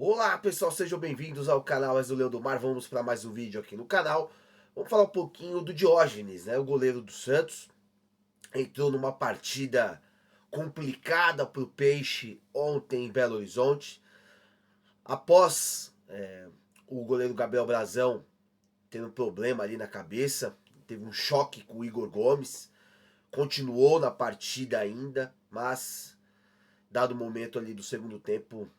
Olá pessoal, sejam bem-vindos ao canal Azuleu do Mar. Vamos para mais um vídeo aqui no canal. Vamos falar um pouquinho do Diógenes, né? O goleiro do Santos. Entrou numa partida complicada para o Peixe ontem em Belo Horizonte. Após o goleiro Gabriel Brazão tendo um problema ali na cabeça, teve um choque com o Igor Gomes. Continuou na partida ainda, mas dado o momento ali do segundo tempo,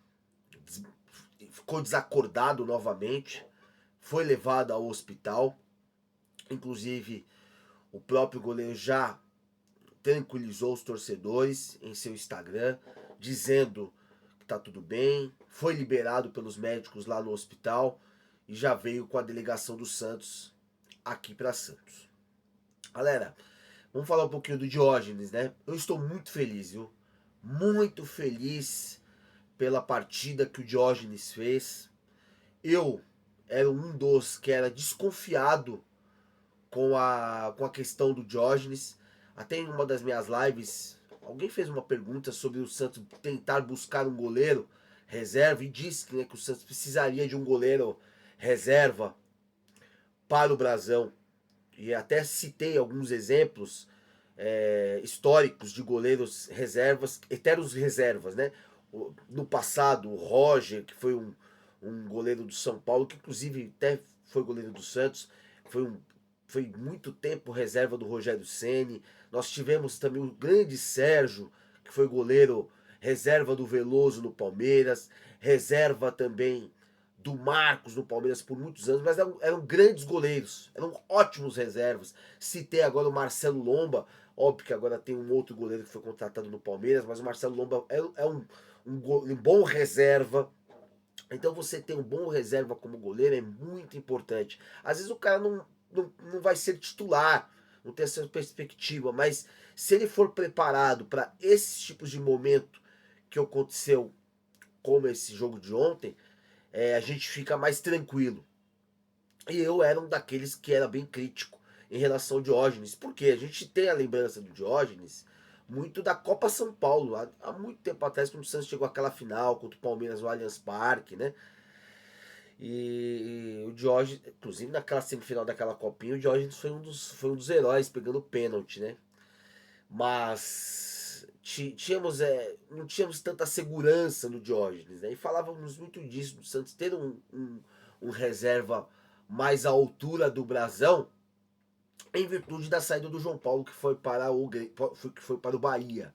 ficou desacordado novamente, foi levado ao hospital. Inclusive, o próprio goleiro já tranquilizou os torcedores em seu Instagram, dizendo que tá tudo bem, foi liberado pelos médicos lá no hospital e já veio com a delegação do Santos aqui para Santos. Galera, vamos falar um pouquinho do Diógenes, né? Eu estou muito feliz, viu? Muito feliz pela partida que o Diógenes fez. Eu era um dos que era desconfiado com a questão do Diógenes. Até em uma das minhas lives, alguém fez uma pergunta sobre o Santos tentar buscar um goleiro reserva e disse que, né, que o Santos precisaria de um goleiro reserva para o Brasão. E até citei alguns exemplos históricos de goleiros reservas, eternos reservas, né? No passado, o Roger, que foi um goleiro do São Paulo, que inclusive até foi goleiro do Santos, foi muito tempo reserva do Rogério Ceni. Nós tivemos também o grande Sérgio, que foi goleiro reserva do Veloso no Palmeiras, reserva também do Marcos no Palmeiras por muitos anos, mas eram grandes goleiros, eram ótimos reservas. Citei agora o Marcelo Lomba, óbvio que agora tem um outro goleiro que foi contratado no Palmeiras, mas o Marcelo Lomba é um bom reserva. Então você ter um bom reserva como goleiro é muito importante. Às vezes o cara não vai ser titular, não tem essa perspectiva, mas se ele for preparado para esses tipos de momento que aconteceu, como esse jogo de ontem, a gente fica mais tranquilo. E eu era um daqueles que era bem crítico em relação ao Diógenes, porque a gente tem a lembrança do Diógenes muito da Copa São Paulo, há muito tempo atrás, quando o Santos chegou àquela final contra o Palmeiras no Allianz Parque, né? E o Diógenes, inclusive naquela semifinal daquela copinha, o Diógenes foi um dos heróis pegando pênalti, né? Mas não tínhamos tanta segurança no Diógenes, né? E falávamos muito disso, do Santos ter um reserva mais à altura do Brasão, em virtude da saída do João Paulo, que foi para o Bahia.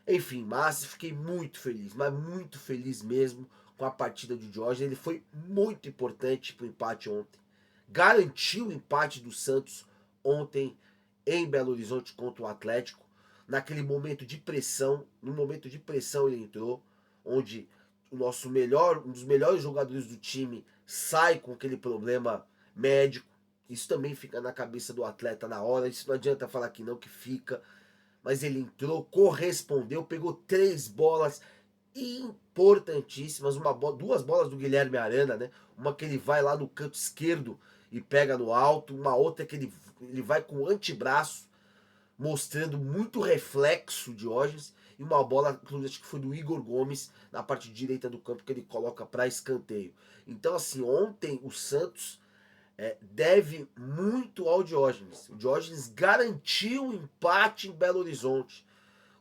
Enfim, mas fiquei muito feliz, mas muito feliz mesmo com a partida do Diógenes. Ele foi muito importante para o empate ontem. Garantiu o empate do Santos ontem em Belo Horizonte contra o Atlético. Naquele momento de pressão, no momento de pressão ele entrou, onde um dos melhores jogadores do time sai com aquele problema médico. Isso também fica na cabeça do atleta na hora. Isso não adianta falar que não, que fica. Mas ele entrou, correspondeu, pegou 3 bolas importantíssimas, duas bolas do Guilherme Arana, né? Uma que ele vai lá no canto esquerdo e pega no alto, uma outra que ele vai com o antebraço, mostrando muito reflexo de Diógenes, e uma bola, acho que foi do Igor Gomes, na parte direita do campo, que ele coloca para escanteio. Então, assim, ontem o Santos deve muito ao Diógenes. O Diógenes garantiu o empate em Belo Horizonte.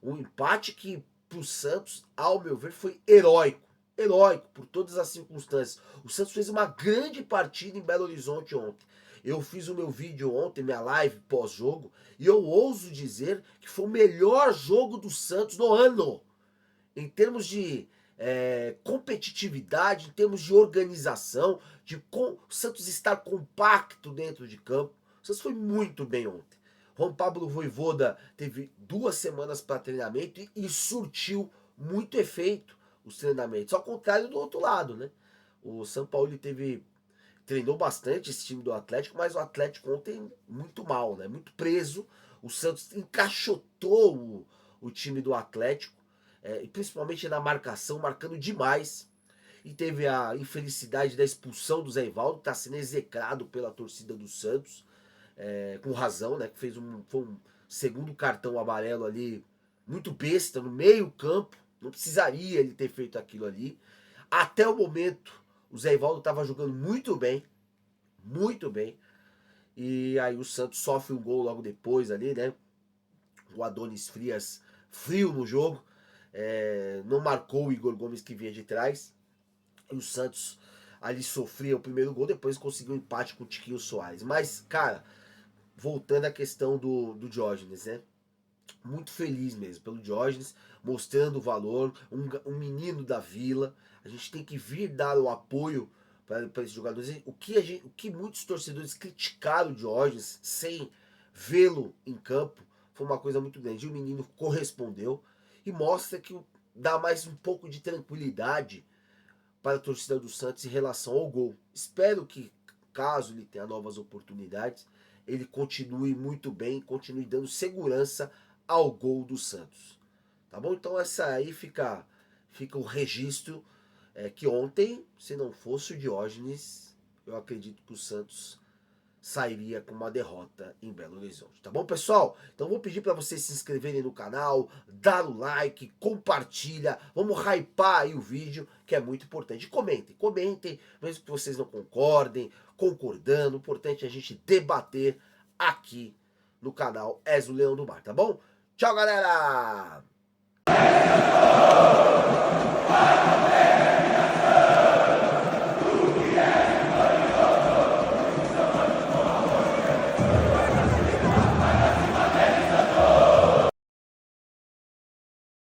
Um empate que para o Santos, ao meu ver, foi heróico. Heróico por todas as circunstâncias. O Santos fez uma grande partida em Belo Horizonte ontem. Eu fiz o meu vídeo ontem, minha live pós-jogo, e eu ouso dizer que foi o melhor jogo do Santos no ano. Em termos de competitividade, em termos de organização, o Santos estar compacto dentro de campo. O Santos foi muito bem ontem. Juan Pablo Vojvoda teve 2 semanas para treinamento e surtiu muito efeito os treinamentos. Ao contrário do outro lado, né? O São Paulo treinou bastante esse time do Atlético, mas o Atlético ontem muito mal, né? Muito preso. O Santos encaixotou o time do Atlético, e principalmente na marcação, marcando demais. E teve a infelicidade da expulsão do Zé Ivaldo, que está sendo execrado pela torcida do Santos, com razão, né? Que foi um segundo cartão amarelo ali, muito besta, no meio campo. Não precisaria ele ter feito aquilo ali. Até o momento, o Zé Ivaldo estava jogando muito bem, muito bem. E aí o Santos sofre um gol logo depois ali, né? O Adonis Frias frio no jogo. Não marcou o Igor Gomes que vinha de trás. E o Santos ali sofria o primeiro gol, depois conseguiu um empate com o Tiquinho Soares. Mas, cara, voltando à questão do Diógenes, né? Muito feliz mesmo pelo Diógenes, mostrando o valor, um menino da Vila. A gente tem que vir dar o apoio para esses jogadores. O que muitos torcedores criticaram o Diógenes sem vê-lo em campo foi uma coisa muito grande. E o menino correspondeu e mostra que dá mais um pouco de tranquilidade para a torcida do Santos em relação ao gol. Espero que, caso ele tenha novas oportunidades, ele continue muito bem, continue dando segurança ao gol do Santos. Tá bom? Então essa aí fica o registro que ontem, se não fosse o Diógenes, eu acredito que o Santos sairia com uma derrota em Belo Horizonte. Tá bom, pessoal? Então vou pedir para vocês se inscreverem no canal, dar o like, compartilha, vamos hypar aí o vídeo, que é muito importante. Comentem, mesmo que vocês não concordando, o importante é a gente debater aqui no canal És o Leão do Mar, tá bom? Tchau, galera!